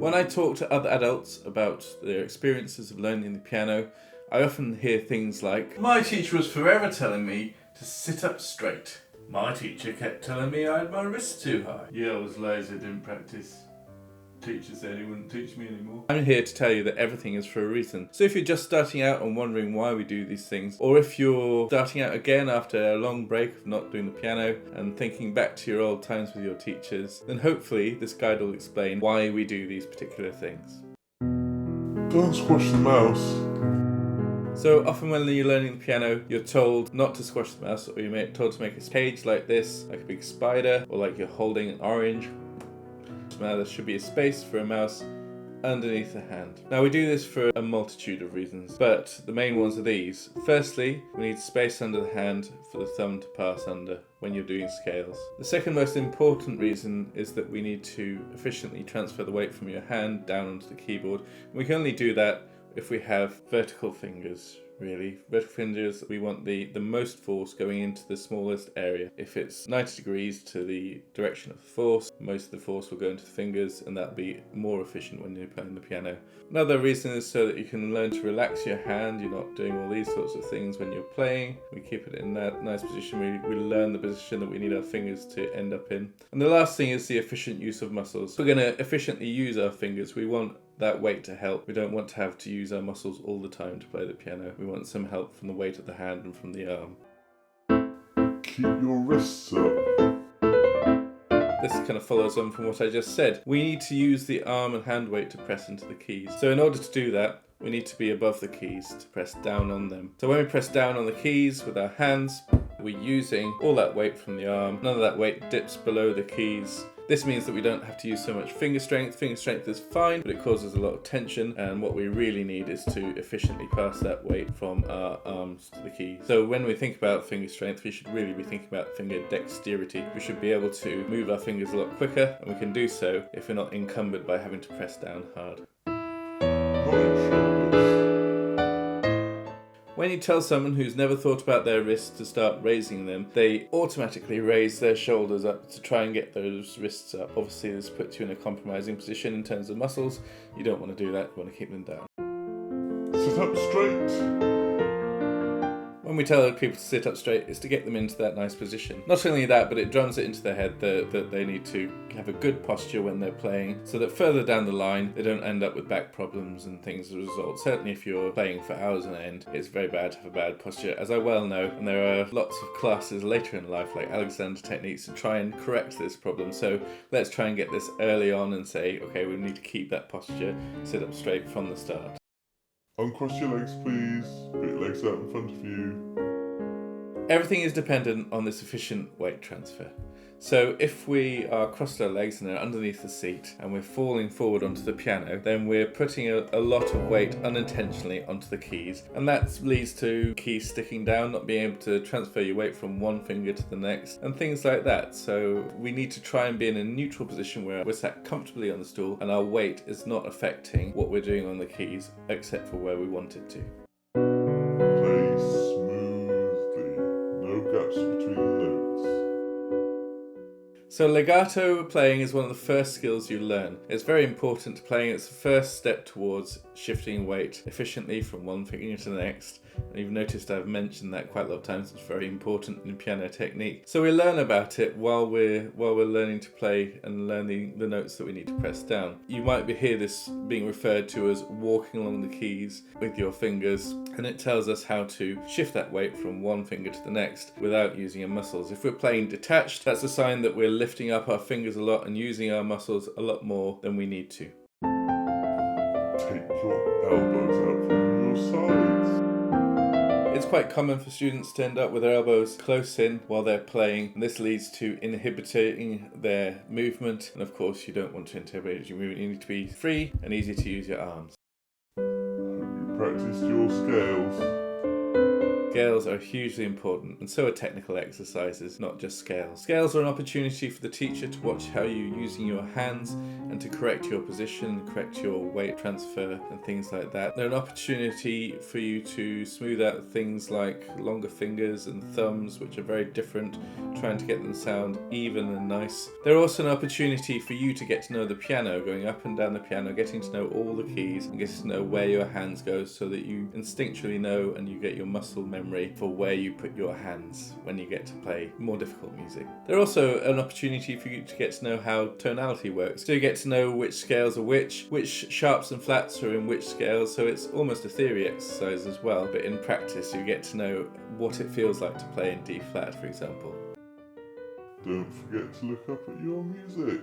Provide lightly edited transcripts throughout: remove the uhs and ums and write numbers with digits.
When I talk to other adults about their experiences of learning the piano, I often hear things like, "My teacher was forever telling me to sit up straight. My teacher kept telling me I had my wrists too high. Yeah, I was lazy, didn't practice. Teacher said he wouldn't teach me anymore." I'm here to tell you that everything is for a reason. So if you're just starting out and wondering why we do these things, or if you're starting out again after a long break of not doing the piano and thinking back to your old times with your teachers, then hopefully this guide will explain why we do these particular things. Don't squash the mouse. So often when you're learning the piano, you're told not to squash the mouse, or you're told to make a cage like this, like a big spider, or like you're holding an orange. Now there should be a space for a mouse underneath the hand. Now we do this for a multitude of reasons, but the main ones are these. Firstly, we need space under the hand for the thumb to pass under when you're doing scales. The second most important reason is that we need to efficiently transfer the weight from your hand down onto the keyboard. We can only do that if we have vertical fingers. Really. Vertical fingers, we want the most force going into the smallest area. If it's 90 degrees to the direction of the force, most of the force will go into the fingers, and that'll be more efficient when you're playing the piano. Another reason is so that you can learn to relax your hand. You're not doing all these sorts of things when you're playing. We keep it in that nice position. We learn the position that we need our fingers to end up in. And the last thing is the efficient use of muscles. If we're going to efficiently use our fingers, we want that weight to help. We don't want to have to use our muscles all the time to play the piano. We want some help from the weight of the hand and from the arm. Keep your wrists up. This kind of follows on from what I just said. We need to use the arm and hand weight to press into the keys. So in order to do that, we need to be above the keys to press down on them. So when we press down on the keys with our hands, we're using all that weight from the arm. None of that weight dips below the keys. This means that we don't have to use so much finger strength. Finger strength is fine, but it causes a lot of tension, and what we really need is to efficiently pass that weight from our arms to the keys. So when we think about finger strength, we should really be thinking about finger dexterity. We should be able to move our fingers a lot quicker, and we can do so if we're not encumbered by having to press down hard. When you tell someone who's never thought about their wrists to start raising them, they automatically raise their shoulders up to try and get those wrists up. Obviously, this puts you in a compromising position in terms of muscles. You don't want to do that, you want to keep them down. Sit up straight. When we tell people to sit up straight, it's to get them into that nice position. Not only that, but it drums it into their head that they need to have a good posture when they're playing, so that further down the line, they don't end up with back problems and things as a result. Certainly if you're playing for hours on end, it's very bad to have a bad posture, as I well know, and there are lots of classes later in life, like Alexander techniques, to try and correct this problem. So let's try and get this early on and say, okay, we need to keep that posture, sit up straight from the start. Uncross your legs, please. Put your legs out in front of you. Everything is dependent on this efficient weight transfer. So if we are crossed our legs and they're underneath the seat and we're falling forward onto the piano, then we're putting a lot of weight unintentionally onto the keys, and that leads to keys sticking down, not being able to transfer your weight from one finger to the next, and things like that. So we need to try and be in a neutral position where we're sat comfortably on the stool and our weight is not affecting what we're doing on the keys, except for where we want it to. Play smoothly. No gaps between the notes. So legato playing is one of the first skills you learn. It's very important to playing. It's the first step towards shifting weight efficiently from one finger to the next. And you've noticed I've mentioned that quite a lot of times. It's very important in piano technique. So we learn about it while we're learning to play and learning the notes that we need to press down. You might hear this being referred to as walking along the keys with your fingers, and it tells us how to shift that weight from one finger to the next without using our muscles. If we're playing detached, that's a sign that we're lifting up our fingers a lot and using our muscles a lot more than we need to. Take your elbows out from your sides. It's quite common for students to end up with their elbows close in while they're playing, and this leads to inhibiting their movement, and of course you don't want to inhibit your movement. You need to be free and easy to use your arms. Have you practiced your scales? Scales are hugely important, and so are technical exercises, not just scales. Scales are an opportunity for the teacher to watch how you're using your hands and to correct your position, correct your weight transfer and things like that. They're an opportunity for you to smooth out things like longer fingers and thumbs, which are very different, trying to get them sound even and nice. They're also an opportunity for you to get to know the piano, going up and down the piano, getting to know all the keys and getting to know where your hands go so that you instinctually know and you get your muscle memory for where you put your hands when you get to play more difficult music. They're also an opportunity for you to get to know how tonality works. So you get to know which scales are which sharps and flats are in which scales, so it's almost a theory exercise as well, but in practice you get to know what it feels like to play in D flat, for example. Don't forget to look up at your music.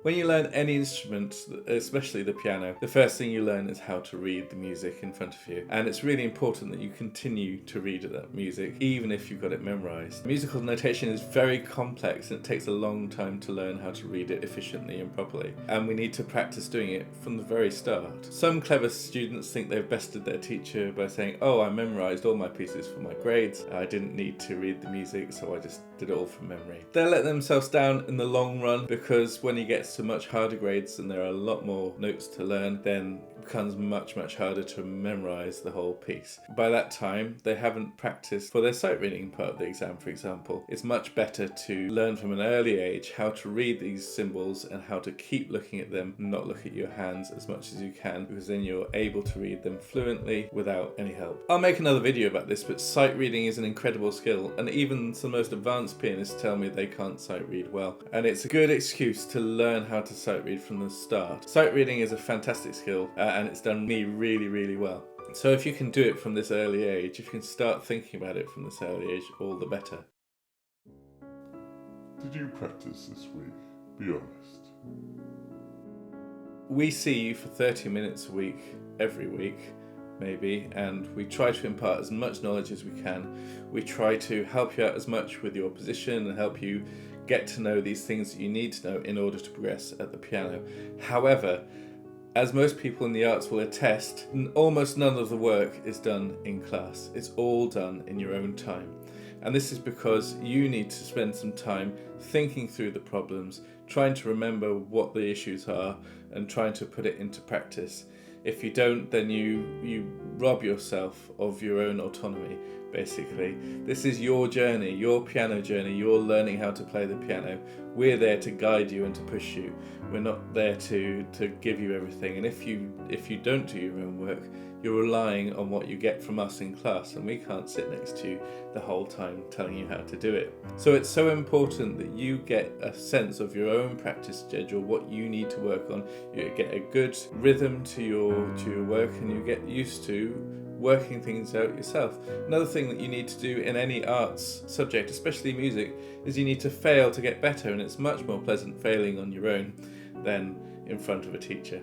When you learn any instrument, especially the piano, the first thing you learn is how to read the music in front of you. And it's really important that you continue to read that music, even if you've got it memorized. Musical notation is very complex and it takes a long time to learn how to read it efficiently and properly. And we need to practice doing it from the very start. Some clever students think they've bested their teacher by saying, oh, I memorized all my pieces for my grades. I didn't need to read the music, so I just did it all from memory. They'll let themselves down in the long run, because when you get to much harder grades and there are a lot more notes to learn, then it becomes much harder to memorize the whole piece. By that time, they haven't practiced for their sight reading part of the exam, for example. It's much better to learn from an early age how to read these symbols and how to keep looking at them and not look at your hands as much as you can, because then you're able to read them fluently without any help. I'll make another video about this, but sight reading is an incredible skill, and even the most advanced pianists tell me they can't sight read well. And it's a good excuse to learn how to sight read from the start. Sight reading is a fantastic skill, and it's done me really well. So if you can do it from this early age, if you can start thinking about it from this early age, all the better. Did you practice this week? Be honest. We see you for 30 minutes a week, every week, maybe, and we try to impart as much knowledge as we can. We try to help you out as much with your position and help you get to know these things that you need to know in order to progress at the piano. However, as most people in the arts will attest, almost none of the work is done in class. It's all done in your own time. And this is because you need to spend some time thinking through the problems, trying to remember what the issues are, and trying to put it into practice. If you don't, then you rob yourself of your own autonomy, basically. This is your journey, your piano journey. You're learning how to play the piano. We're there to guide you and to push you. We're not there to give you everything. And if you don't do your own work, you're relying on what you get from us in class, and we can't sit next to you the whole time telling you how to do it. So it's so important that you get a sense of your own practice schedule, what you need to work on. You get a good rhythm to your work, and you get used to working things out yourself. Another thing that you need to do in any arts subject, especially music, is you need to fail to get better, and it's much more pleasant failing on your own than in front of a teacher.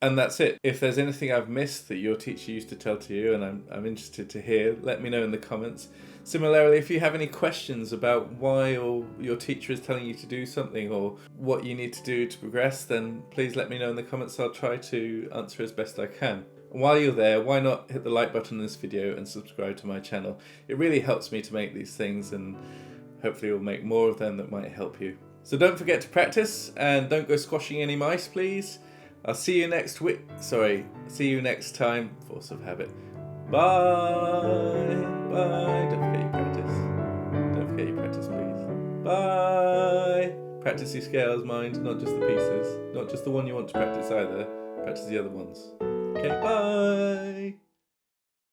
And that's it. If there's anything I've missed that your teacher used to tell to you, and I'm interested to hear, let me know in the comments. Similarly, if you have any questions about why or your teacher is telling you to do something or what you need to do to progress, then please let me know in the comments. I'll try to answer as best I can. And while you're there, why not hit the like button on this video and subscribe to my channel? It really helps me to make these things, and hopefully we'll make more of them that might help you. So don't forget to practice, and don't go squashing any mice, please. I'll see you next week. See you next time. Force of habit. Bye. Bye. Don't forget your practice. Don't forget your practice, please. Bye. Practice your scales, mind, not just the pieces. Not just the one you want to practice either. Practice the other ones. Okay, bye.